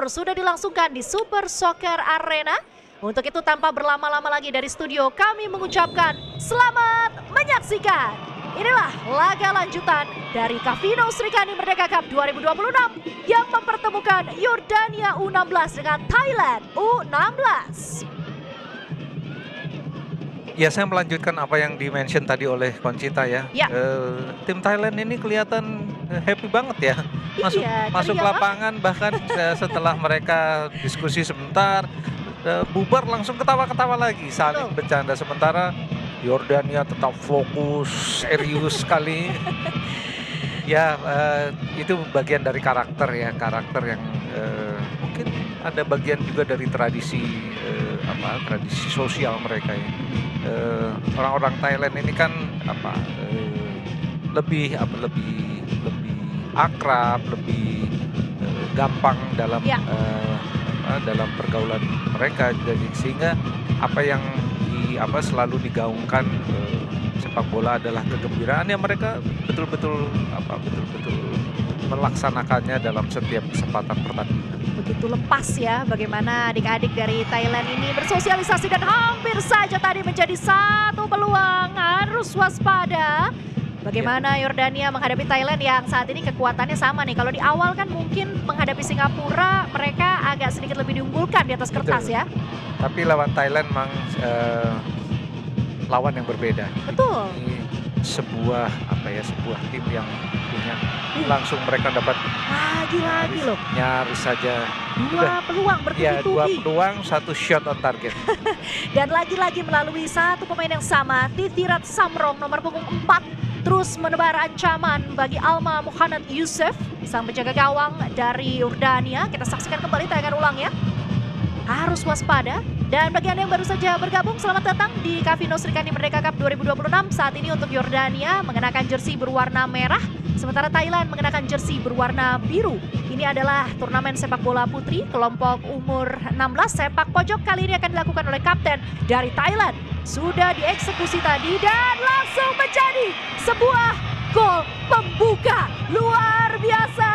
Timur sudah dilangsungkan di Super Soccer Arena. Untuk itu tanpa berlama-lama lagi dari studio kami mengucapkan selamat menyaksikan. Inilah laga lanjutan dari Cavino Srikandi Merdeka Cup 2026 yang mempertemukan Yordania U16 dengan Thailand U16. Ya, saya melanjutkan apa yang di-mention tadi oleh Conchita ya. Ya. Tim Thailand ini kelihatan happy banget ya. Masuk ceria lapangan bahkan setelah mereka diskusi sebentar, bubar langsung ketawa-ketawa lagi, saling bercanda. Sementara Yordania tetap fokus, serius sekali. Ya, itu bagian dari karakter ya, karakter yang mungkin ada bagian juga dari tradisi tradisi sosial mereka ya. Orang-orang Thailand ini kan lebih akrab, lebih gampang dalam dalam pergaulan mereka, jadi sehingga apa yang selalu digaungkan sepak bola adalah kegembiraan yang mereka betul-betul melaksanakannya dalam setiap kesempatan pertandingan. Begitu lepas ya bagaimana adik-adik dari Thailand ini bersosialisasi dan hampir saja tadi menjadi satu peluang. Harus waspada. Bagaimana Yordania menghadapi Thailand yang saat ini kekuatannya sama nih. Kalau di awal kan mungkin menghadapi Singapura mereka agak sedikit lebih diunggulkan di atas kertas. Betul. Ya. Tapi lawan Thailand memang lawan yang berbeda. Betul. Ini sebuah tim yang punya langsung mereka dapat lagi loh. Nyaris saja dua peluang bertubi-tubi. Ya, 2 peluang, 1 shot on target. Dan lagi-lagi melalui satu pemain yang sama, Titirat Samrong nomor punggung 4 terus menebar ancaman bagi Alma Muhammad Yusuf, sang penjaga gawang dari Yordania. Kita saksikan kembali tayangan ulang ya. Harus waspada. Dan bagi Anda yang baru saja bergabung, selamat datang di Cavino Srikandi Merdeka Cup 2026. Saat ini untuk Yordania mengenakan jersey berwarna merah, sementara Thailand mengenakan jersey berwarna biru. Ini adalah turnamen sepak bola putri kelompok umur 16. Sepak pojok kali ini akan dilakukan oleh kapten dari Thailand. Sudah dieksekusi tadi dan langsung menjadi sebuah gol pembuka. Luar biasa,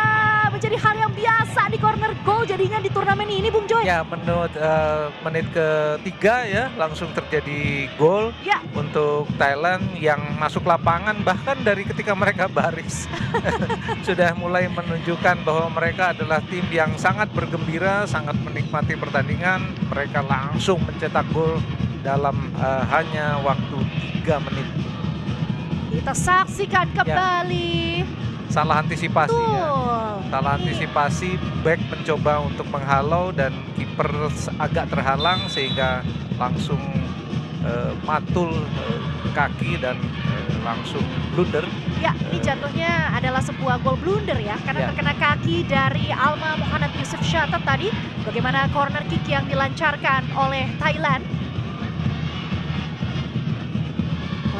menjadi hal yang biasa di corner goal jadinya di turnamen ini, Bung Joy. Ya, menit ketiga ya langsung terjadi gol untuk Thailand yang masuk lapangan bahkan dari ketika mereka baris. Sudah mulai menunjukkan bahwa mereka adalah tim yang sangat bergembira, sangat menikmati pertandingan. Mereka langsung mencetak gol dalam hanya waktu 3 menit. Kita saksikan kembali. Salah antisipasi ya. Salah antisipasi, back mencoba untuk menghalau dan kiper agak terhalang sehingga langsung matul kaki dan langsung blunder. Ya, ini jatuhnya adalah sebuah gol blunder ya, karena terkena kaki dari Alma Muhammad Yusuf Syatat tadi. Bagaimana corner kick yang dilancarkan oleh Thailand.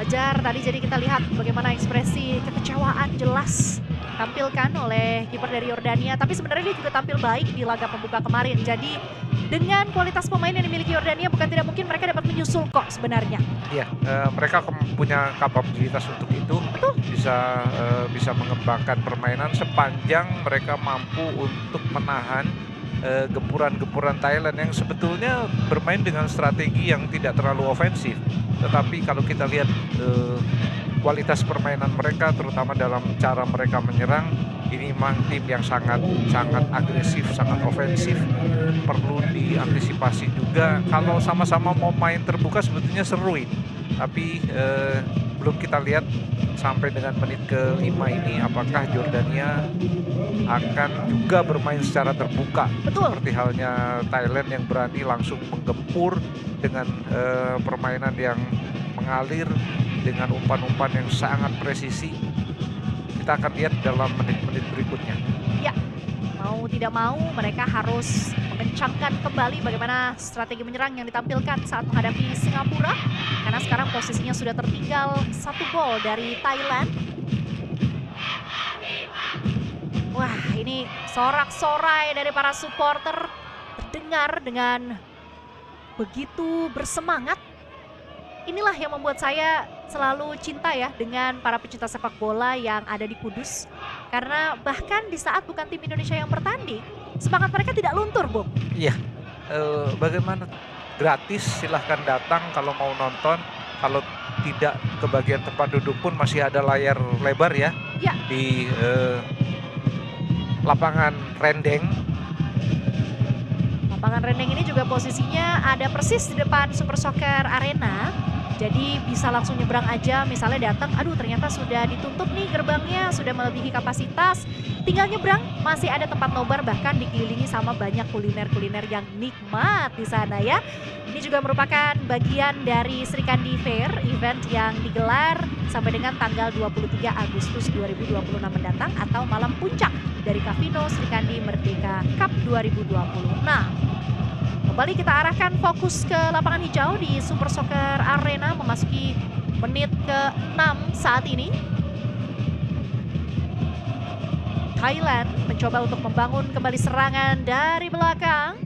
Wajar tadi, jadi kita lihat bagaimana ekspresi kekecewaan jelas tampilkan oleh kiper dari Yordania. Tapi sebenarnya dia juga tampil baik di laga pembuka kemarin. Jadi dengan kualitas pemain yang dimiliki Yordania bukan tidak mungkin mereka dapat menyusul kok sebenarnya. Iya, mereka punya kapabilitas untuk itu. Betul. Bisa mengembangkan permainan sepanjang mereka mampu untuk menahan gempuran-gempuran Thailand yang sebetulnya bermain dengan strategi yang tidak terlalu ofensif. Tetapi kalau kita lihat kualitas permainan mereka, terutama dalam cara mereka menyerang, ini memang tim yang sangat agresif, sangat ofensif. Perlu diantisipasi juga. Kalau sama-sama mau main terbuka sebetulnya seru ini. Tapi belum kita lihat sampai dengan menit ke-5 ini apakah Yordania akan juga bermain secara terbuka. Betul. Seperti halnya Thailand yang berani langsung menggempur dengan permainan yang mengalir dengan umpan-umpan yang sangat presisi. Kita akan lihat dalam menit-menit berikutnya. Ya, mau tidak mau mereka harus mengencangkan kembali bagaimana strategi menyerang yang ditampilkan saat menghadapi Singapura. Karena sekarang posisinya sudah tertinggal 1 gol dari Thailand. Wah, ini sorak-sorai dari para supporter terdengar dengan begitu bersemangat. Inilah yang membuat saya selalu cinta ya dengan para pecinta sepak bola yang ada di Kudus. Karena bahkan di saat bukan tim Indonesia yang bertanding, semangat mereka tidak luntur, Bung. Iya, bagaimana gratis silahkan datang kalau mau nonton. Kalau tidak ke bagian tempat duduk pun masih ada layar lebar ya Ya. di lapangan Rendeng. Lapangan Rendeng ini juga posisinya ada persis di depan Super Soccer Arena. Jadi bisa langsung nyebrang aja, misalnya datang, aduh ternyata sudah ditutup nih gerbangnya, sudah melebihi kapasitas. Tinggal nyebrang, masih ada tempat nobar, bahkan dikelilingi sama banyak kuliner-kuliner yang nikmat di sana ya. Ini juga merupakan bagian dari Sri Kandi Fair, event yang digelar sampai dengan tanggal 23 Agustus 2026 mendatang atau malam puncak dari Kavino Sri Kandi Merdeka Cup 2020. Nah, kembali kita arahkan fokus ke lapangan hijau di Super Soccer Arena memasuki menit ke-6 saat ini. Thailand mencoba untuk membangun kembali serangan dari belakang.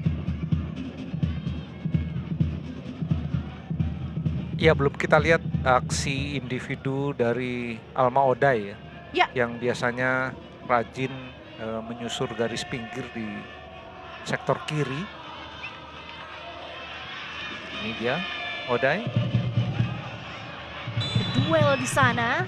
Ya, belum kita lihat aksi individu dari Alma Odai ya. Ya. Yang biasanya rajin menyusur garis pinggir di sektor kiri. Ini dia Odai. Duel di sana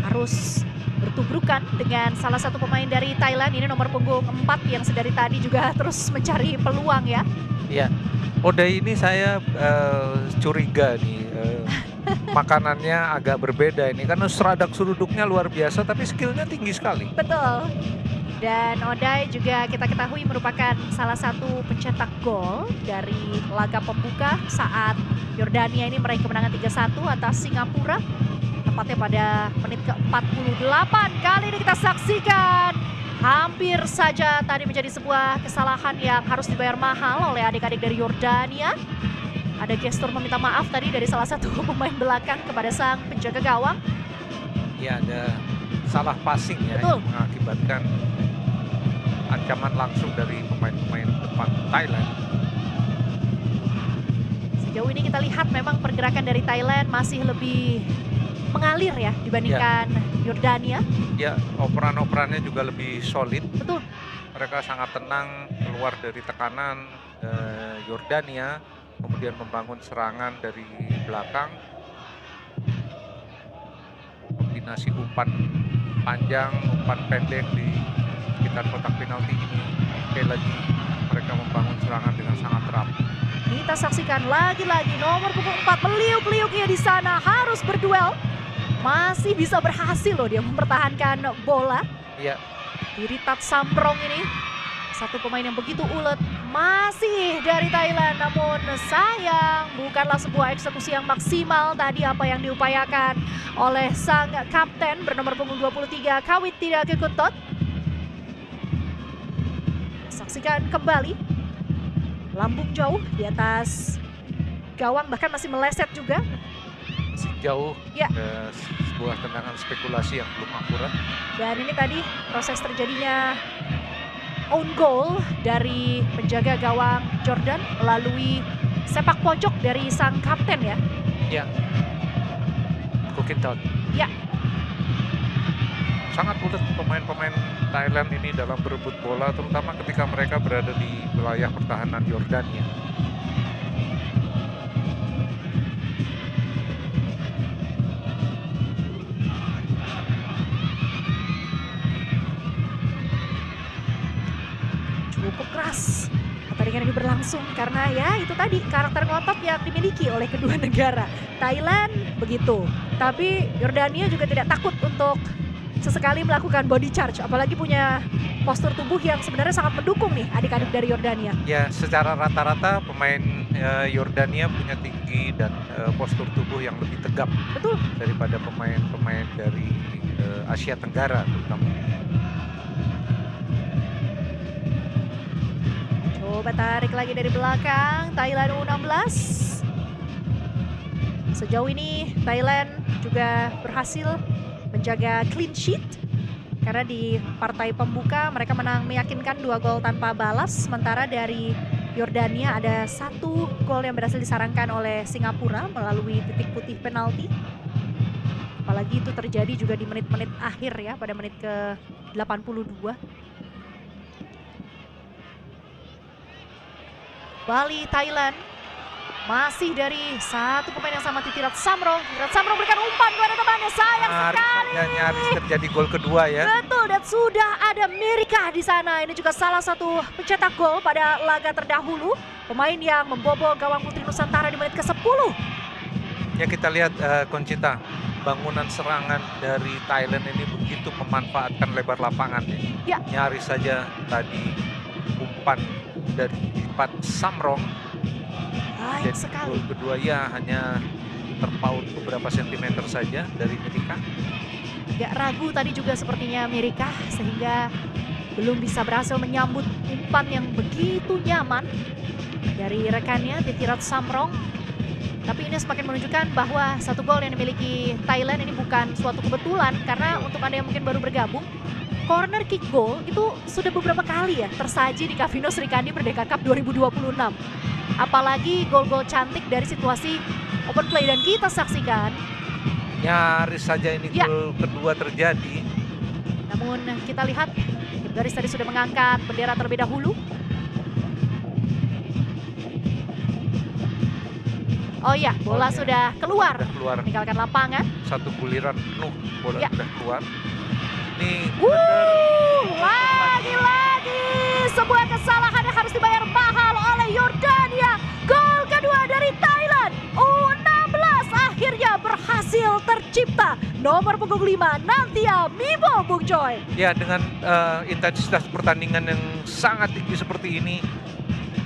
harus bertubrukan dengan salah satu pemain dari Thailand. Ini nomor punggung 4 yang sedari tadi juga terus mencari peluang ya. Ya, Odai ini saya curiga nih makanannya agak berbeda ini karena seradak seruduknya luar biasa tapi skillnya tinggi sekali. Betul. Dan Odai juga kita ketahui merupakan salah satu pencetak gol dari laga pembuka saat Yordania ini meraih kemenangan 3-1 atas Singapura. Tepatnya pada menit ke-48. Kali ini kita saksikan hampir saja tadi menjadi sebuah kesalahan yang harus dibayar mahal oleh adik-adik dari Yordania. Ada gestur meminta maaf tadi dari salah satu pemain belakang kepada sang penjaga gawang. Ya, ada salah passing ya Betul. yang mengakibatkan ancaman langsung dari pemain-pemain depan Thailand. Sejauh ini kita lihat memang pergerakan dari Thailand masih lebih mengalir ya dibandingkan Yordania. Ya, operan-operannya juga lebih solid. Betul. Mereka sangat tenang keluar dari tekanan Yordania, kemudian membangun serangan dari belakang. Kombinasi umpan panjang, umpan pendek di sekitar kotak penalti ini. Sekali lagi mereka membangun serangan dengan sangat rapi. Kita saksikan lagi-lagi nomor punggung 4 meliuk-liuknya di sana harus berduel. Masih bisa berhasil loh dia mempertahankan bola. Iya. Iritat Samprong ini satu pemain yang begitu ulet masih dari Thailand, namun sayang bukanlah sebuah eksekusi yang maksimal tadi apa yang diupayakan oleh sang kapten bernomor punggung 23 Kawit Tidak Kekutot. Saksikan kembali lambung jauh di atas gawang, bahkan masih meleset juga. Masih jauh Ya. sebuah tendangan spekulasi yang belum akurat. Dan ini tadi proses terjadinya own goal dari penjaga gawang Jordan melalui sepak pojok dari sang kapten ya. Ya, Kukintaut. Ya. Sangat ulet pemain-pemain Thailand ini dalam berebut bola, terutama ketika mereka berada di wilayah pertahanan Yordania. Cukup keras pertandingan ini berlangsung karena ya itu tadi karakter ngotot yang dimiliki oleh kedua negara. Thailand begitu, tapi Yordania juga tidak takut untuk sesekali melakukan body charge, apalagi punya postur tubuh yang sebenarnya sangat mendukung nih adik-adik dari Yordania. Ya, secara rata-rata pemain Yordania punya tinggi dan postur tubuh yang lebih tegap. Betul. Daripada pemain-pemain dari Asia Tenggara terutama. Coba tarik lagi dari belakang Thailand U16. Sejauh ini Thailand juga berhasil menjaga clean sheet karena di partai pembuka mereka menang meyakinkan 2 gol tanpa balas, sementara dari Yordania ada 1 gol yang berhasil disarankan oleh Singapura melalui titik putih penalti. Apalagi itu terjadi juga di menit-menit akhir ya, pada menit ke 82. Bali Thailand. Masih dari satu pemain yang sama, Titirat Samrong. Titirat Samrong berikan umpan kepada temannya, sayang sekali. Nyaris terjadi gol kedua ya. Betul, dan sudah ada Mirika di sana. Ini juga salah satu pencetak gol pada laga terdahulu. Pemain yang membobol gawang Putri Nusantara di menit ke-10. Ya, kita lihat Conchita, bangunan serangan dari Thailand ini begitu memanfaatkan lebar lapangan ya. Ya. Nyaris saja tadi umpan dari Titirat Samrong. Baik Jadi sekali. gol kedua ya hanya terpaut beberapa sentimeter saja dari Mirika. Gak ragu tadi juga sepertinya Mirika, sehingga belum bisa berhasil menyambut umpan yang begitu nyaman dari rekannya Titirat Samrong. Tapi ini semakin menunjukkan bahwa satu gol yang dimiliki Thailand ini bukan suatu kebetulan, karena untuk Anda yang mungkin baru bergabung, corner kick goal itu sudah beberapa kali ya tersaji di Kavino Srikandi Merdeka Cup 2026. Apalagi gol-gol cantik dari situasi open play, dan kita saksikan. Nyaris saja ini Ya. gol kedua terjadi. Namun kita lihat garis tadi sudah mengangkat bendera terlebih dahulu. Oh iya, bola Golnya sudah keluar, Sudah keluar meninggalkan lapangan. satu guliran penuh bola Ya. sudah keluar. Ini Lagi-lagi sebuah kesalahan yang harus dibayar mahal oleh Yordania. Gol kedua dari Thailand. U16 akhirnya berhasil tercipta. Nomor punggung 5 Nantia Mibo, Bung Joy. ya dengan intensitas pertandingan yang sangat tinggi seperti ini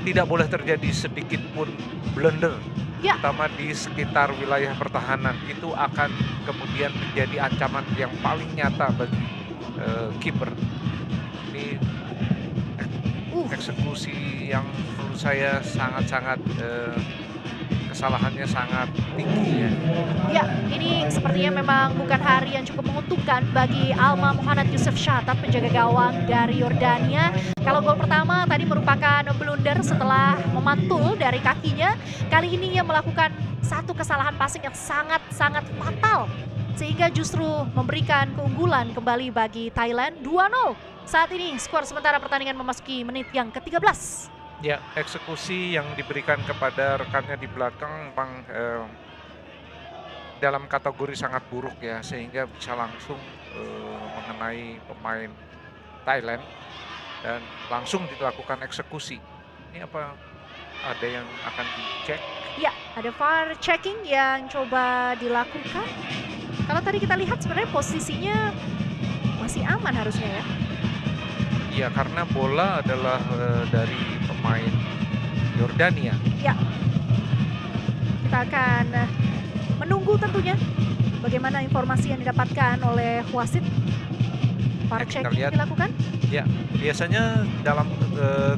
tidak boleh terjadi sedikit pun blunder. Ya. Terutama di sekitar wilayah pertahanan, itu akan kemudian menjadi ancaman yang paling nyata bagi kiper. Ini eksekusi yang menurut saya sangat-sangat kesalahannya sangat tinggi ya. Ya, ini sepertinya memang bukan hari yang cukup menguntungkan bagi Alma Muhannad Yusuf Shatat, penjaga gawang dari Yordania. Kalau gol pertama tadi merupakan blunder setelah memantul dari kakinya. Kali ini ia melakukan satu kesalahan passing yang sangat-sangat fatal, sehingga justru memberikan keunggulan kembali bagi Thailand 2-0. Saat ini skor sementara pertandingan memasuki menit yang ke-13. Ya, eksekusi yang diberikan kepada rekannya di belakang memang dalam kategori sangat buruk ya, sehingga bisa langsung mengenai pemain Thailand dan langsung dilakukan eksekusi. Ini apa ada yang akan dicek? Ya, ada VAR checking yang coba dilakukan. Kalau tadi kita lihat sebenarnya posisinya masih aman harusnya ya. Ya, karena bola adalah dari pemain Yordania. Ya, kita akan menunggu tentunya bagaimana informasi yang didapatkan oleh wasit. VAR Ya, kita checking lihat. dilakukan. Ya, biasanya dalam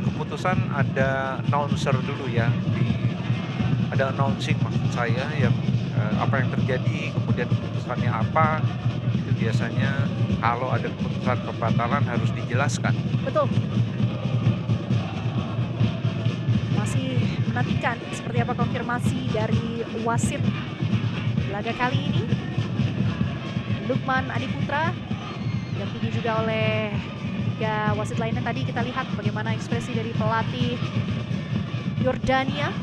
keputusan ada announcer dulu ya, ada announcing maksud saya yang apa yang terjadi, kemudian keputusannya apa. Itu biasanya kalau ada keputusan pembatalan harus dijelaskan. Betul. Masih menantikan seperti apa konfirmasi dari wasit laga kali ini. Lukman Adiputra didampingi juga oleh tiga wasit lainnya. Tadi kita lihat bagaimana ekspresi dari pelatih Yordania.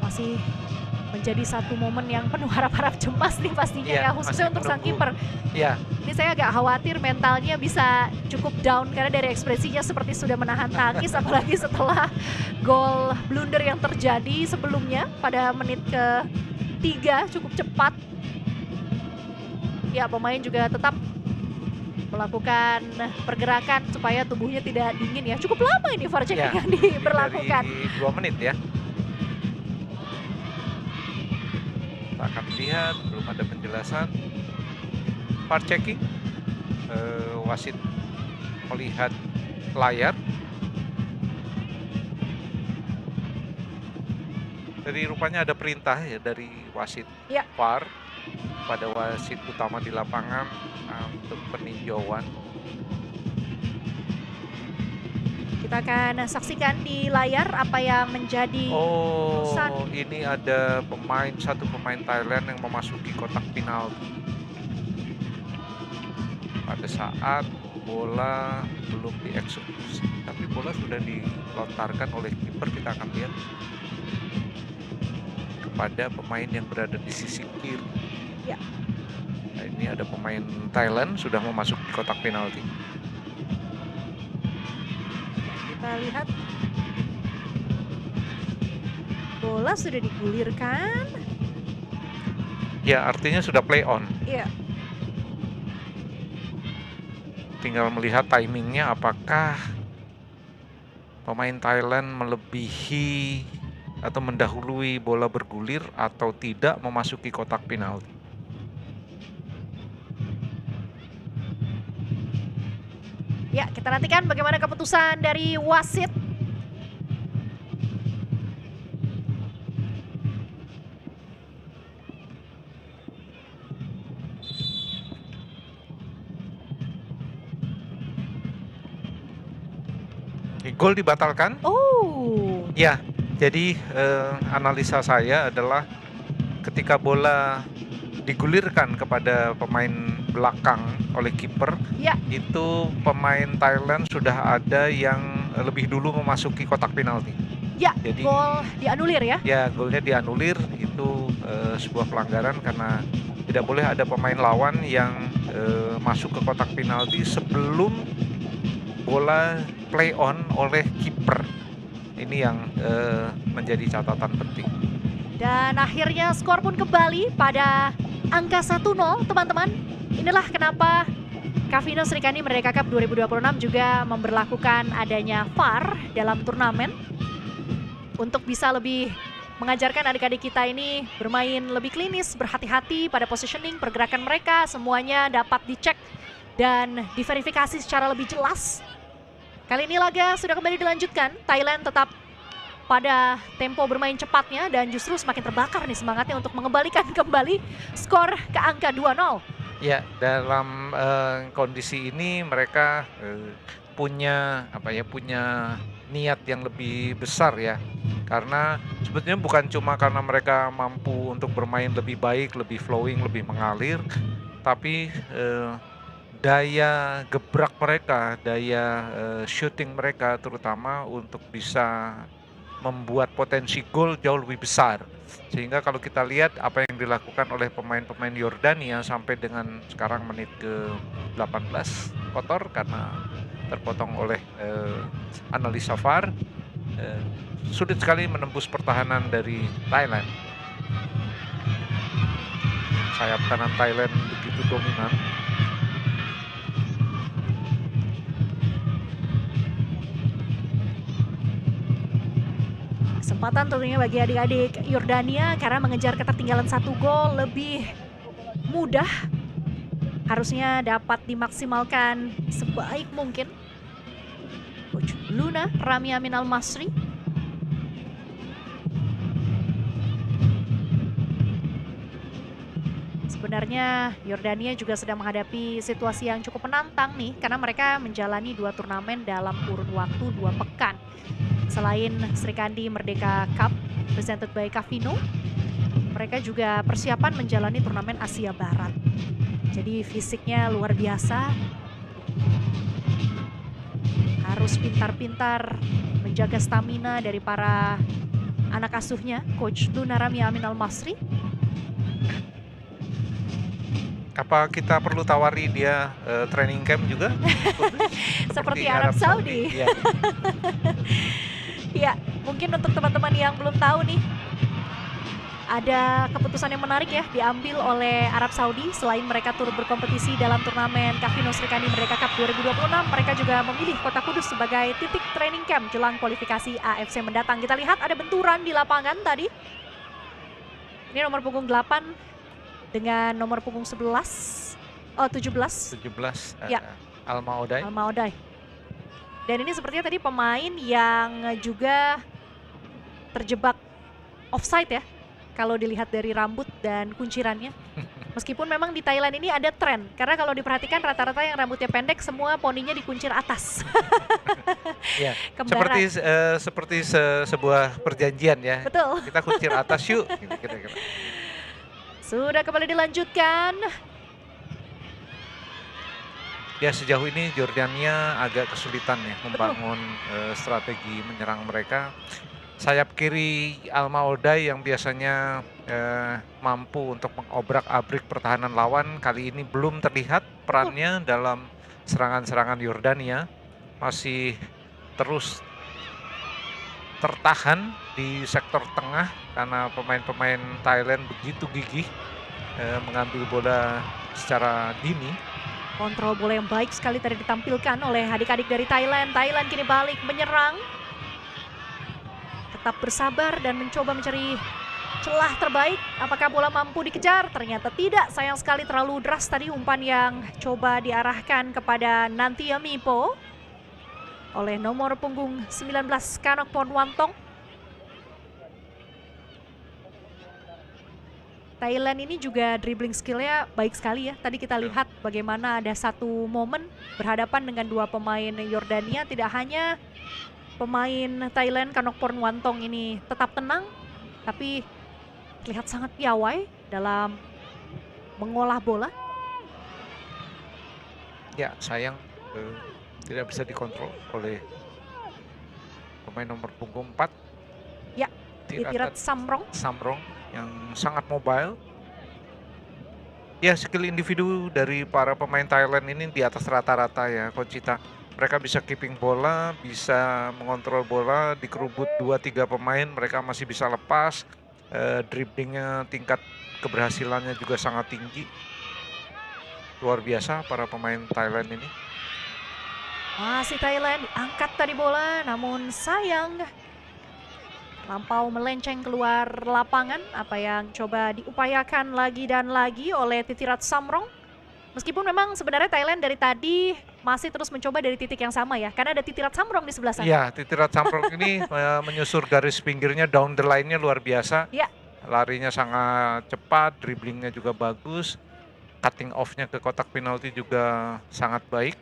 Masih menjadi satu momen yang penuh harap-harap cemas nih pastinya Iya, ya, khususnya masih untuk sang menunggu. kiper. Ya, Ini saya agak khawatir mentalnya bisa cukup down karena dari ekspresinya seperti sudah menahan tangis, apalagi setelah gol blunder yang terjadi sebelumnya pada menit ke-3 cukup cepat. Ya, pemain juga tetap melakukan pergerakan supaya tubuhnya tidak dingin ya. Cukup lama ini VAR checking ya, yang diberlakukan. dari 2 menit ya. Kita akan lihat, belum ada penjelasan. VAR checking, wasit melihat layar. Dari rupanya ada perintah ya dari wasit Ya. VAR pada wasit utama di lapangan untuk peninjauan. Kita akan saksikan di layar apa yang menjadi keputusan. Ini ada satu pemain Thailand yang memasuki kotak penalti. Pada saat bola belum dieksekusi, tapi bola sudah dilontarkan oleh kiper. Kita akan lihat kepada pemain yang berada di sisi kiri. Ya. Nah, ini ada pemain Thailand sudah memasuki kotak penalti. Kita lihat bola sudah digulirkan. Ya, artinya sudah play on. Iya. Tinggal melihat timingnya apakah pemain Thailand melebihi atau mendahului bola bergulir atau tidak memasuki kotak penalti. Ya, kita nantikan bagaimana keputusan dari wasit. Gol dibatalkan? Oh. Ya, jadi analisa saya adalah ketika bola digulirkan kepada pemain belakang oleh kiper, ya, itu pemain Thailand sudah ada yang lebih dulu memasuki kotak penalti. Ya, jadi gol dianulir ya? Ya, golnya dianulir. Itu sebuah pelanggaran karena tidak boleh ada pemain lawan yang masuk ke kotak penalti sebelum bola play on oleh kiper. Ini yang menjadi catatan penting. Dan akhirnya skor pun kembali pada angka 1-0, teman-teman. Inilah kenapa Cavino Srikandi Merdeka Cup 2026 juga memberlakukan adanya VAR dalam turnamen untuk bisa lebih mengajarkan adik-adik kita ini bermain lebih klinis, berhati-hati pada positioning, pergerakan mereka, semuanya dapat dicek dan diverifikasi secara lebih jelas. Kali ini laga sudah kembali dilanjutkan, Thailand tetap pada tempo bermain cepatnya dan justru semakin terbakar nih semangatnya untuk mengembalikan kembali skor ke angka 2-0. Ya, dalam kondisi ini mereka punya niat yang lebih besar ya. Karena sebetulnya bukan cuma karena mereka mampu untuk bermain lebih baik, lebih flowing, lebih mengalir, tapi daya gebrak mereka, daya shooting mereka terutama untuk bisa membuat potensi gol jauh lebih besar. Sehingga kalau kita lihat apa yang dilakukan oleh pemain-pemain Yordania sampai dengan sekarang menit ke-18 kotor karena terpotong oleh analisa VAR, sulit sekali menembus pertahanan dari Thailand. Sayap kanan Thailand begitu dominan. Kesempatan tentunya bagi adik-adik Yordania karena mengejar ketertinggalan 1 gol lebih mudah. Harusnya dapat dimaksimalkan sebaik mungkin. Coach Luna Rami Amin Al-Masri. Sebenarnya Yordania juga sedang menghadapi situasi yang cukup menantang nih karena mereka menjalani 2 turnamen dalam kurun waktu 2 pekan. Selain Srikandi Merdeka Cup presented by Cavino, mereka juga persiapan menjalani turnamen Asia Barat. Jadi fisiknya luar biasa. Harus pintar-pintar menjaga stamina dari para anak asuhnya, Coach Luna Rami Amin Al-Masri. Apa kita perlu tawari dia training camp juga? Seperti Arab Saudi. Ya. Ya, mungkin untuk teman-teman yang belum tahu nih, ada keputusan yang menarik ya diambil oleh Arab Saudi. Selain mereka turut berkompetisi dalam turnamen Cavino Srikandi Merdeka Cup 2026, mereka juga memilih Kota Kudus sebagai titik training camp jelang kualifikasi AFC mendatang. Kita lihat ada benturan di lapangan tadi. Ini nomor punggung 8 dengan nomor punggung 17. Ya. Alma Odai. Dan ini sepertinya tadi pemain yang juga terjebak offside ya. Kalau dilihat dari rambut dan kuncirannya. Meskipun memang di Thailand ini ada tren. Karena kalau diperhatikan rata-rata yang rambutnya pendek semua poninya dikuncir atas. Ya, Kembaran. seperti sebuah perjanjian ya. Betul. Kita kuncir atas yuk, gitu kira-kira. Sudah kembali dilanjutkan. Ya sejauh ini Jordania agak kesulitan ya membangun strategi menyerang mereka. Sayap kiri Alma Oday yang biasanya mampu untuk mengobrak-abrik pertahanan lawan kali ini belum terlihat perannya dalam serangan-serangan Yordania. Masih terus tertahan di sektor tengah karena pemain-pemain Thailand begitu gigih mengambil bola secara dini. Kontrol bola yang baik sekali tadi ditampilkan oleh adik-adik dari Thailand. Thailand kini balik menyerang. Tetap bersabar dan mencoba mencari celah terbaik. Apakah bola mampu dikejar? Ternyata tidak. Sayang sekali terlalu deras tadi umpan yang coba diarahkan kepada Nantia Mipo oleh nomor punggung 19 Kanokpon Wantong. Thailand ini juga dribbling skillnya baik sekali ya. Tadi kita lihat bagaimana ada satu momen berhadapan dengan dua pemain Yordania. Tidak hanya pemain Thailand Kanokpon Wantong ini tetap tenang, tapi terlihat sangat piawai dalam mengolah bola. Ya sayang tidak bisa dikontrol oleh pemain nomor punggung 4. Ya, Thitirat Samrong yang sangat mobile. Ya skill individu dari para pemain Thailand ini di atas rata-rata ya Conchita. Mereka bisa keeping bola, bisa mengontrol bola, dikerubut 2-3 pemain mereka masih bisa lepas. Dribblingnya tingkat keberhasilannya juga sangat tinggi. Luar biasa para pemain Thailand ini. Masih Thailand, angkat tadi bola namun sayang lampau melenceng keluar lapangan. Apa yang coba diupayakan lagi dan lagi oleh Thitirat Samrong. Meskipun memang sebenarnya Thailand dari tadi masih terus mencoba dari titik yang sama ya. Karena ada Thitirat Samrong di sebelah sana. Iya, Thitirat Samrong ini menyusur garis pinggirnya, down the line-nya luar biasa. Ya. Larinya sangat cepat, dribblingnya juga bagus. Cutting off-nya ke kotak penalti juga sangat baik.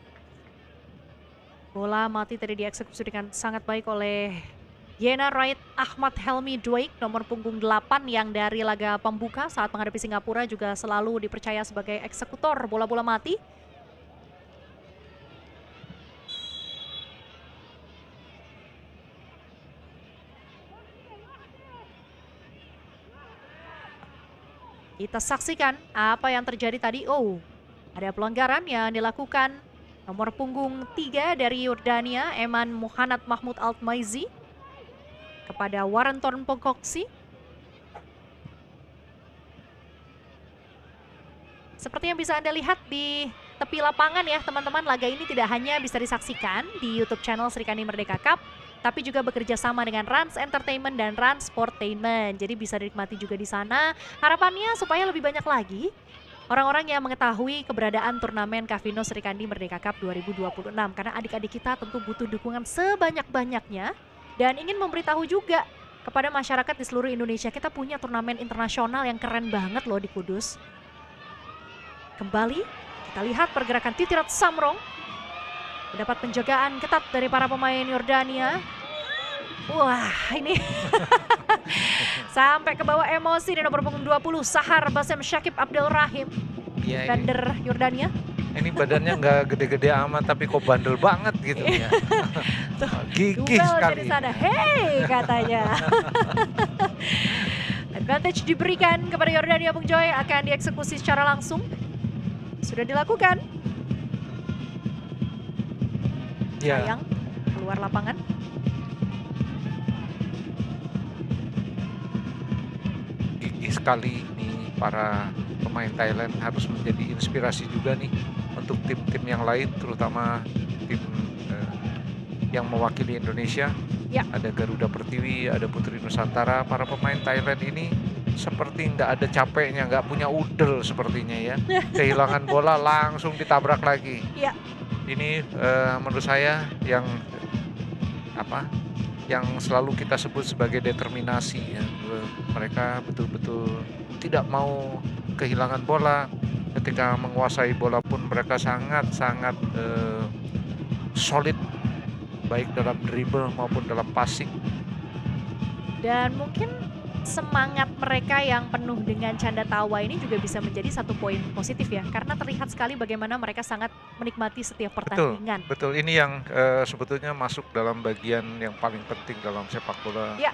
Bola mati tadi dieksekusi dengan sangat baik oleh Yena Wright Ahmad Helmi Dweik, nomor punggung 8 yang dari laga pembuka saat menghadapi Singapura juga selalu dipercaya sebagai eksekutor bola-bola mati. Kita saksikan apa yang terjadi tadi. Oh, ada pelanggaran yang dilakukan nomor punggung 3 dari Yordania, Eman Muhannad Mahmud Altmaizi, kepada Waranton Pongkoksi. Seperti yang bisa Anda lihat di tepi lapangan ya teman-teman, laga ini tidak hanya bisa disaksikan di YouTube channel Serikandi Merdeka Cup, tapi juga bekerja sama dengan Rans Entertainment dan Rans Sportainment. Jadi bisa dinikmati juga di sana. Harapannya supaya lebih banyak lagi orang-orang yang mengetahui keberadaan turnamen Kavino Serikandi Merdeka Cup 2026. Karena adik-adik kita tentu butuh dukungan sebanyak-banyaknya. Dan ingin memberitahu juga kepada masyarakat di seluruh Indonesia, kita punya turnamen internasional yang keren banget loh di Kudus. Kembali kita lihat pergerakan Thitirat Samrong. Mendapat penjagaan ketat dari para pemain Yordania. Wah ini sampai ke bawah emosi di nomor punggung 20 Sahar Basem Syakib Abdul Rahim. Ya, Defender Yordania. Ini badannya nggak gede-gede amat tapi kok bandel banget gitu ya. Gigih Duel sekali. dari sana, hey katanya. Advantage diberikan kepada Yordania, Bung Joy, akan dieksekusi secara langsung. Sudah dilakukan. Ya. Sayang, keluar lapangan. Gigih sekali nih para pemain Thailand, harus menjadi inspirasi juga nih untuk tim-tim yang lain, terutama tim yang mewakili Indonesia. Ya. Ada Garuda Pertiwi, ada Putri Nusantara. Para pemain Thailand ini seperti nggak ada capeknya, nggak punya udel sepertinya ya. Kehilangan bola langsung ditabrak lagi. Ya. Ini menurut saya yang yang selalu kita sebut sebagai determinasi ya. Mereka betul-betul tidak mau kehilangan bola. Ketika menguasai bola pun mereka sangat-sangat solid baik dalam dribble maupun dalam passing. Dan mungkin semangat mereka yang penuh dengan canda tawa ini juga bisa menjadi satu poin positif ya. Karena terlihat sekali bagaimana mereka sangat menikmati setiap pertandingan. Betul, ini yang sebetulnya masuk dalam bagian yang paling penting dalam sepak bola. Ya.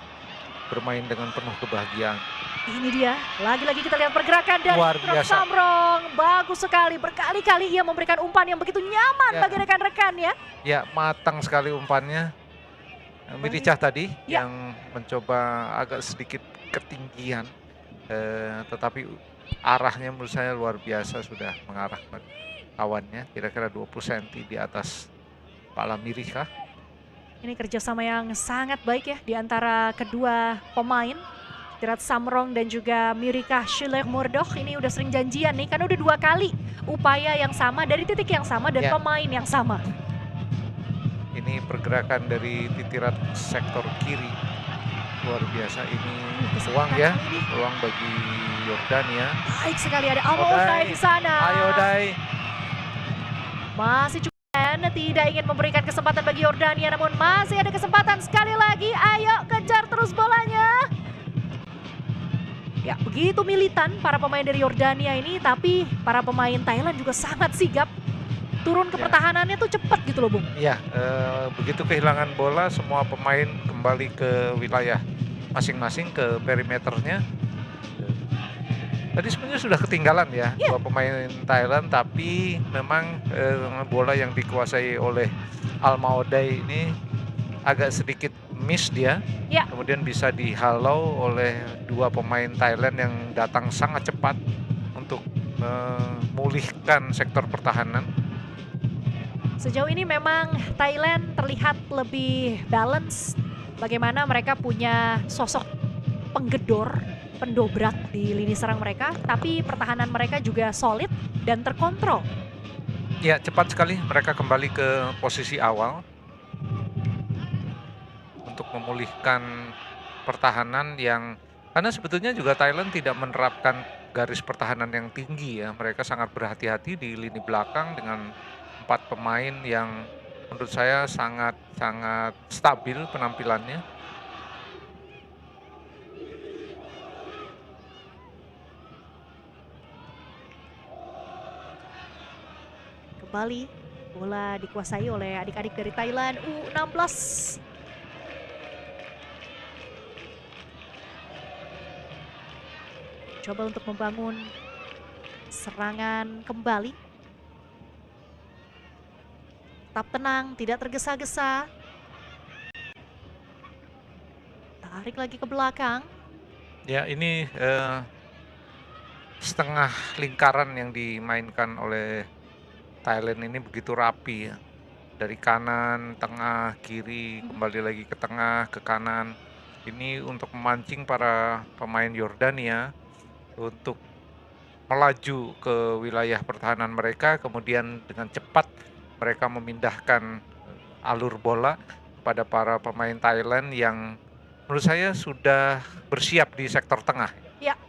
Bermain dengan penuh kebahagiaan. Ini dia, lagi-lagi kita lihat pergerakan dari Luar Truk biasa. Samrong. Bagus sekali, berkali-kali ia memberikan umpan yang begitu nyaman Ya. bagi rekan-rekannya. Ya, matang sekali umpannya. Miricah tadi Ya. yang mencoba agak sedikit ketinggian, tetapi arahnya menurut saya luar biasa, sudah mengarah ke kawannya, kira-kira 20 cm di atas kepala Miricah. Ini kerjasama yang sangat baik ya di antara kedua pemain. Tirat Samrong dan juga Miricah Schiller-Murdoch ini udah sering janjian nih, karena udah 2 kali upaya yang sama dari titik yang sama dan Ya. pemain yang sama. Ini pergerakan dari titirat sektor kiri luar biasa. Ini peluang ya, Kesempatan ini peluang bagi Yordania. baik sekali, ada Alma Odai. Odai di sana. Ayo Dai. Masih cukup tidak ingin memberikan kesempatan bagi Yordania, namun masih ada kesempatan sekali lagi. Ayo kejar terus bolanya. Ya, begitu militan para pemain dari Yordania ini, tapi para pemain Thailand juga sangat sigap. Turun ke Ya. pertahanannya tuh cepat gitu loh, Bung. Ya, begitu kehilangan bola, semua pemain kembali ke wilayah masing-masing, ke perimeternya. Tadi sebenarnya sudah ketinggalan ya, Ya. dua pemain Thailand, tapi memang bola yang dikuasai oleh Alma Odai ini agak sedikit miss dia. Ya. Kemudian bisa dihalau oleh dua pemain Thailand yang datang sangat cepat untuk memulihkan sektor pertahanan. Sejauh ini memang Thailand terlihat lebih balance. Bagaimana mereka punya sosok penggedor, pendobrak di lini serang mereka, tapi pertahanan mereka juga solid dan terkontrol. Ya, cepat sekali mereka kembali ke posisi awal untuk memulihkan pertahanan yang, karena sebetulnya juga Thailand tidak menerapkan garis pertahanan yang tinggi ya. Mereka sangat berhati-hati di lini belakang dengan 4 pemain yang menurut saya sangat stabil penampilannya. Kembali bola dikuasai oleh adik-adik dari Thailand U16. Coba untuk membangun serangan kembali. Tetap tenang, tidak tergesa-gesa. Tarik lagi ke belakang. Ya, ini setengah lingkaran yang dimainkan oleh Thailand ini begitu rapi ya. Dari kanan, tengah, kiri, kembali lagi ke tengah, ke kanan. Ini untuk memancing para pemain Yordania untuk melaju ke wilayah pertahanan mereka, kemudian dengan cepat mereka memindahkan alur bola pada para pemain Thailand yang menurut saya sudah bersiap di sektor tengah. Ya.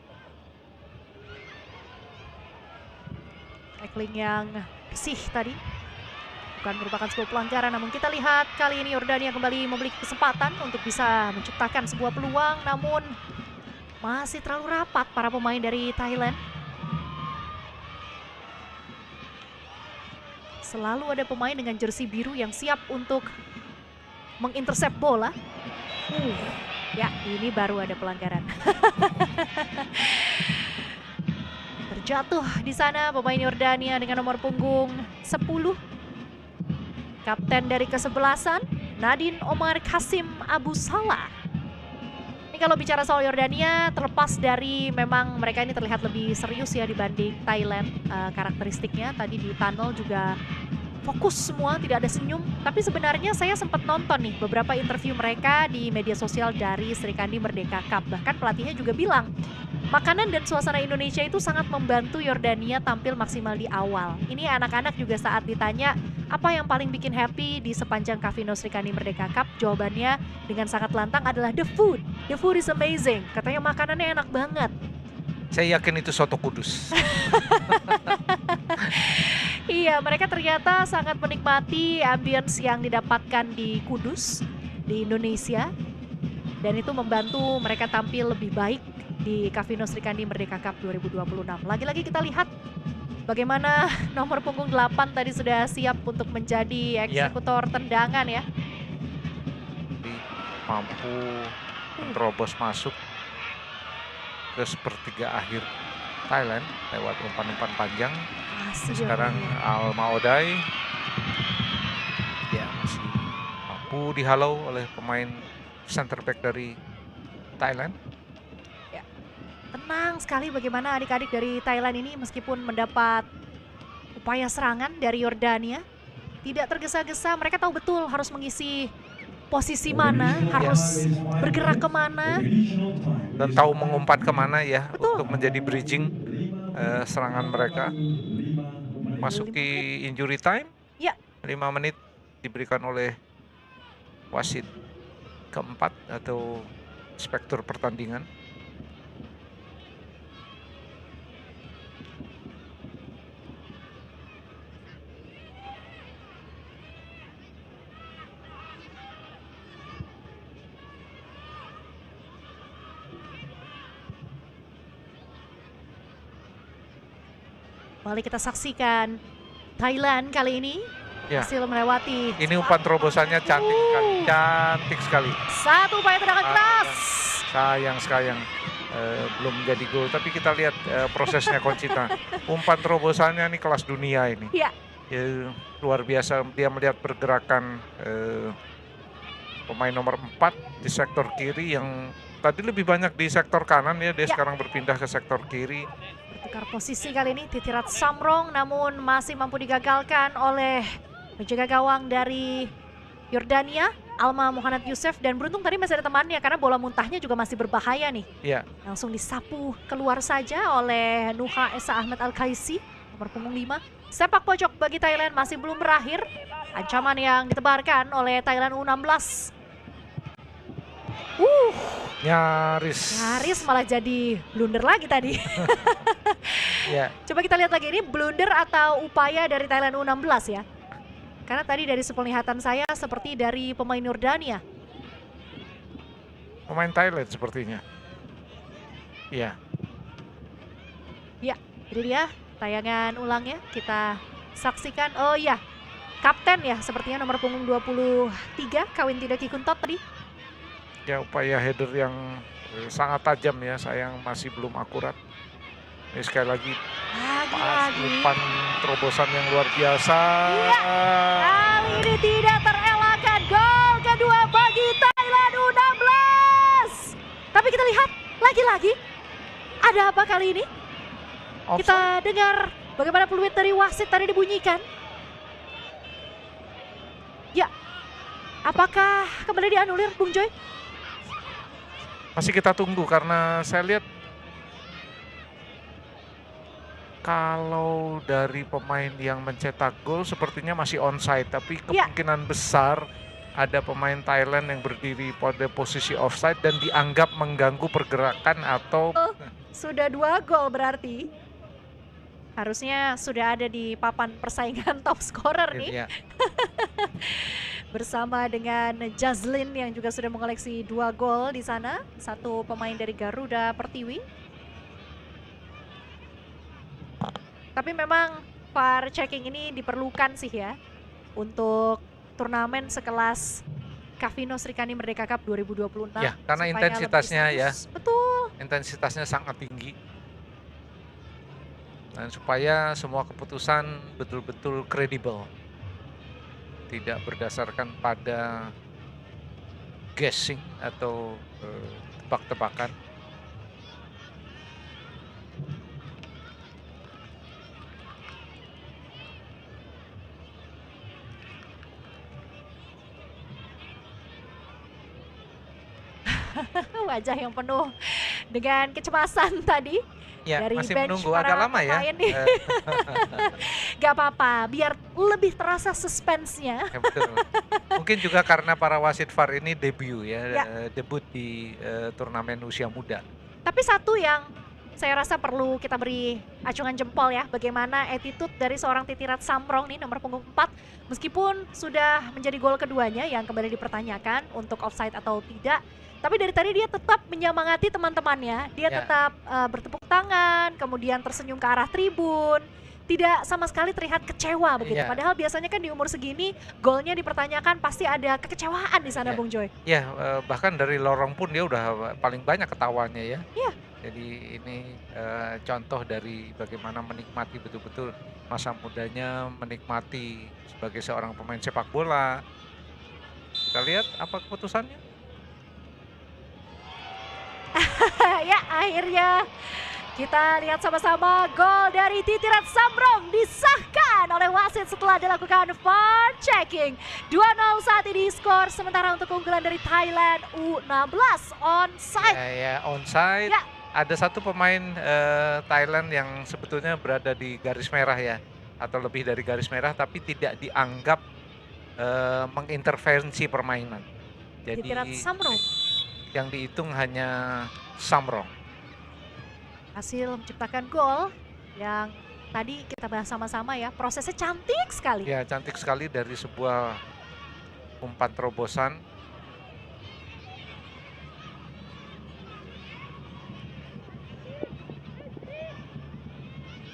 Tackling yang bersih tadi. Bukan merupakan sebuah pelanggaran, namun kita lihat kali ini Yordania kembali memiliki kesempatan untuk bisa menciptakan sebuah peluang, namun masih terlalu rapat para pemain dari Thailand. Selalu ada pemain dengan jersey biru yang siap untuk mengintercept bola. Ya, ini baru ada pelanggaran. Terjatuh di sana pemain Yordania dengan nomor punggung 10. Kapten dari kesebelasan, Nadine Omar Kasim Abu Salah. Ini kalau bicara soal Yordania, terlepas dari memang mereka ini terlihat lebih serius ya dibanding Thailand, karakteristiknya tadi di tunnel juga fokus semua, tidak ada senyum. Tapi sebenarnya saya sempat nonton nih beberapa interview mereka di media sosial dari Sri Kandi Merdeka Cup. Bahkan pelatihnya juga bilang, makanan dan suasana Indonesia itu sangat membantu Yordania tampil maksimal di awal. Ini anak-anak juga saat ditanya apa yang paling bikin happy di sepanjang Cavino Sri Kandi Merdeka Cup, jawabannya dengan sangat lantang adalah the food. The food is amazing. Katanya makanannya enak banget. Saya yakin itu soto Kudus. Iya, mereka ternyata sangat menikmati ambience yang didapatkan di Kudus, di Indonesia. Dan itu membantu mereka tampil lebih baik di Kavino Srikandi Merdeka Cup 2026. Lagi-lagi kita lihat bagaimana nomor punggung 8 tadi sudah siap untuk menjadi eksekutor tendangan ya. Mampu menerobos masuk ke sepertiga akhir Thailand lewat umpan-umpan panjang. Sekarang Alma Odai ya masih mampu dihalau oleh pemain center back dari Thailand. Ya, tenang sekali bagaimana adik-adik dari Thailand ini meskipun mendapat upaya serangan dari Yordania tidak tergesa-gesa. Mereka tahu betul harus mengisi posisi mana, harus bergerak kemana. Dan tahu mengumpat kemana ya. Betul. Untuk menjadi bridging serangan mereka. Masuki injury time. Ya. 5 menit diberikan oleh wasit keempat atau inspektur pertandingan. Mari kita saksikan Thailand kali ini hasil melewati. Ini umpan terobosannya cantik sekali. Satu upaya tendangan keras. Sayang belum jadi gol. Tapi kita lihat prosesnya Conchita. Umpan terobosannya ini kelas dunia ini. Iya. Ya, luar biasa. Dia melihat pergerakan pemain nomor 4 di sektor kiri yang tadi lebih banyak di sektor kanan ya. Dia sekarang berpindah ke sektor kiri. Bertukar posisi kali ini Titirat Samrong namun masih mampu digagalkan oleh penjaga gawang dari Yordania, Alma Muhammad Yusuf, dan beruntung tadi masih ada temannya karena bola muntahnya juga masih berbahaya nih. Iya. Langsung disapu keluar saja oleh Nuha Esa Ahmed Al-Kaisi, nomor punggung 5. Sepak pojok bagi Thailand masih belum berakhir. Ancaman yang ditebarkan oleh Thailand U16. Nyaris malah jadi blunder lagi tadi. Ya. Coba kita lihat lagi ini blunder atau upaya dari Thailand U16 ya. Karena tadi dari sepenglihatan saya seperti dari pemain Yordania. Pemain Thailand sepertinya. Iya. Ya, ini dia tayangan ulangnya kita saksikan. Oh iya, kapten ya sepertinya nomor punggung 23 Kawin Tidak Kikuntot tadi. Ya, upaya header yang sangat tajam ya, sayang masih belum akurat. Ini sekali lagi umpan terobosan yang luar biasa. Iya, kali ini tidak terelakkan gol kedua bagi Thailand U16. Tapi kita lihat lagi-lagi ada apa kali ini? Offside. Kita dengar bagaimana peluit dari wasit tadi dibunyikan. Ya, apakah kembali dianulir Bung Joy? Masih kita tunggu karena saya lihat kalau dari pemain yang mencetak gol sepertinya masih onside, tapi kemungkinan besar ada pemain Thailand yang berdiri pada posisi offside dan dianggap mengganggu pergerakan atau sudah 2 gol berarti harusnya sudah ada di papan persaingan top scorer nih. Bersama dengan Jazlyn yang juga sudah mengoleksi 2 gol di sana, satu pemain dari Garuda Pertiwi. Tapi memang VAR checking ini diperlukan sih ya untuk turnamen sekelas Kavino Srikandi Merdeka Cup 2026. Ya, karena intensitasnya ya. Betul. Intensitasnya sangat tinggi. Dan supaya semua keputusan betul-betul kredibel. Tidak berdasarkan pada guessing atau tebak-tebakan. Wajah yang penuh dengan kecemasan tadi. Ya, dari masih bench menunggu agak lama ya. Gak apa-apa, biar lebih terasa suspense-nya. Ya, betul. Mungkin juga karena para wasit VAR ini debut ya. Debut di turnamen usia muda. Tapi satu yang saya rasa perlu kita beri acungan jempol ya bagaimana attitude dari seorang Titirat Samrong nih nomor punggung 4. Meskipun sudah menjadi gol keduanya yang kembali dipertanyakan untuk offside atau tidak. Tapi dari tadi dia tetap menyemangati teman-temannya. Dia Ya. tetap bertepuk tangan, kemudian tersenyum ke arah tribun. Tidak sama sekali terlihat kecewa begitu. Iya. Padahal biasanya kan di umur segini golnya dipertanyakan pasti ada kekecewaan di sana Ya. Bung Joy. Ya, bahkan dari lorong pun dia udah paling banyak ketawanya ya. Iya. Jadi ini contoh dari bagaimana menikmati betul-betul masa mudanya, menikmati sebagai seorang pemain sepak bola. Kita lihat apa keputusannya. Ya akhirnya kita lihat sama-sama gol dari Titirat Samrong disahkan oleh wasit setelah dilakukan VAR checking. 2-0 saat ini skor sementara untuk keunggulan dari Thailand U16 onside. Ya, onside. Ya. Ada satu pemain Thailand yang sebetulnya berada di garis merah ya, atau lebih dari garis merah, tapi tidak dianggap mengintervensi permainan. Jadi Titirat Samrong yang dihitung hanya Samrong. hasil menciptakan gol yang tadi kita bahas sama-sama ya. Prosesnya cantik sekali. Ya, cantik sekali dari sebuah umpan terobosan.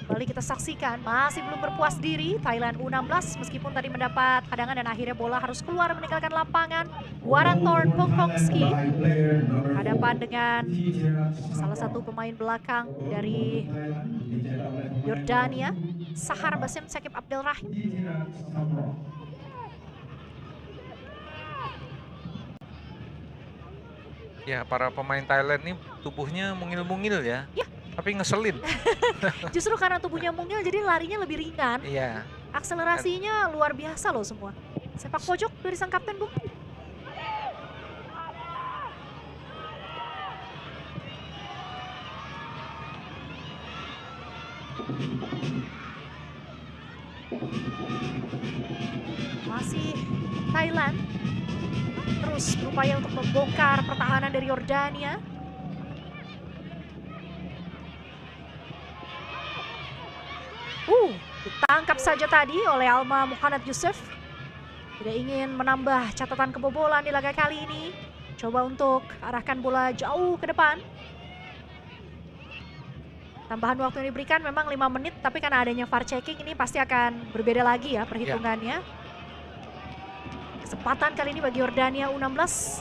Kembali kita saksikan, masih belum berpuas diri Thailand U16 meskipun tadi mendapat hadangan dan akhirnya bola harus keluar meninggalkan lapangan. Waratorn Pongkongski hadapan dengan salah satu pemain belakang dari Yordania, Sahar Basim Sakib Abdel Rahim. Ya, para pemain Thailand ini tubuhnya mungil-mungil ya. Ya. Tapi ngeselin. Justru karena tubuhnya mungil jadi larinya lebih ringan. Iya. Akselerasinya luar biasa loh semua. Sepak pojok dari sang kapten, Bung. Masih Thailand terus berupaya untuk membongkar pertahanan dari Yordania. Ditangkap saja tadi oleh Alma Muhammad Yusuf. Tidak ingin menambah catatan kebobolan di laga kali ini. Coba untuk arahkan bola jauh ke depan. Tambahan waktu yang diberikan memang 5 menit, tapi karena adanya VAR checking ini pasti akan berbeda lagi ya perhitungannya. Kesempatan kali ini bagi Yordania U16.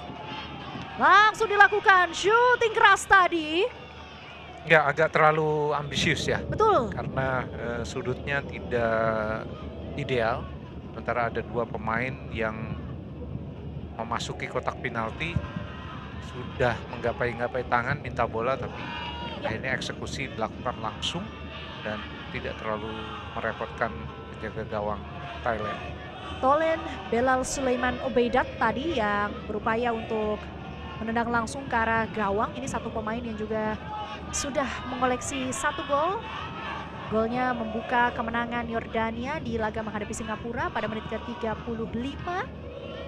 Langsung dilakukan shooting keras tadi. Ya, agak terlalu ambisius ya. Betul. Karena sudutnya tidak ideal. Sementara ada dua pemain yang memasuki kotak penalti sudah menggapai-gapai tangan minta bola, tapi akhirnya eksekusi dilakukan langsung dan tidak terlalu merepotkan penjaga gawang Thailand. Tolen Belal Sulaiman Obeidat tadi yang berupaya untuk menendang langsung ke arah gawang. Ini satu pemain yang juga sudah mengoleksi 1 gol. Golnya membuka kemenangan Yordania di laga menghadapi Singapura pada menit ke-35.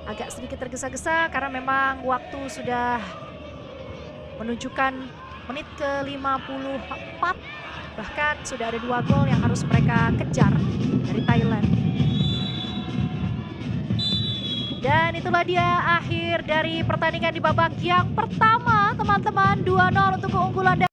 Agak sedikit tergesa-gesa karena memang waktu sudah menunjukkan menit ke-54. Bahkan sudah ada 2 gol yang harus mereka kejar dari Thailand. Dan itulah dia akhir dari pertandingan di babak yang pertama, teman-teman. 2-0 untuk keunggulan